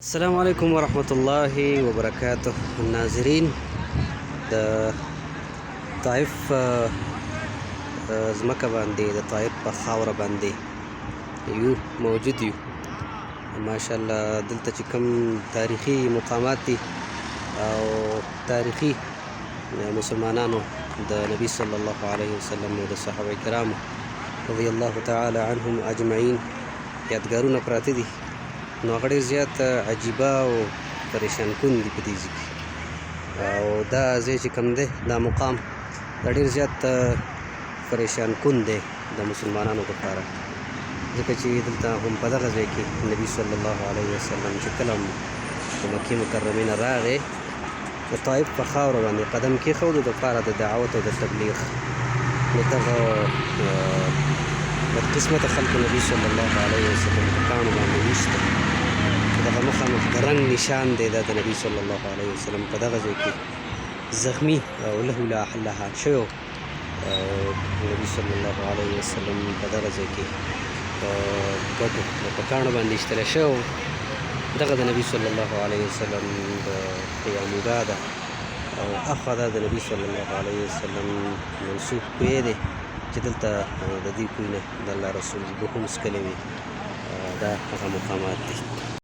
السلام علیکم ورحمت الله وبرکاته. ناظرین د طائف زمکه باندې د طائف په خاوره باندې یو موجود یو. ماشاءالله دلته چې کوم تاریخي مقامات دي او تاریخي مسلمانانو د نبی صلی الله علیه وسلم او د صحابه کرامو رضی الله تعالی عنهم اجمعین یادګارونه پراته دي، نو هغه ډېر زیات عجیبه او پریشان کن دي په دې ځای کې. او دا ځای چې کوم دی، دا مقام دا ډېر زیات پریشان کن دی د مسلمانانو لپاره، ځکه چې دلته هم په دغه ځای کې نبي صلی الله علیه وسلم چې کله هم د مکې مکرمې نه راغی، د طائف په خاوره باندې قدم کېښود د لپاره د دعوت او د تبلیغ. نو دغه بدقسمته خلکو نبي صلی الله علیه وسلم په کاڼو باندې ویشته. دغه مخامخ د رنګ نشان دی دا د نبي صلی الله علیه وسلم په دغه ځای کې زخمي او له لا حلها شوی. نبي صلی الله علیه وسلم په دغه ځای کې په ګټو په کاڼو باندې ایستلی شوی. دغه د نبي صلی الله علیه وسلم د قیامګاه ده او اخوا دا د نبي صلی الله علیه وسلم منسوب کوی دی چې دلته د دې کوی نه د الله رسول به هم څکلی وي. دا هغه مقامات دي.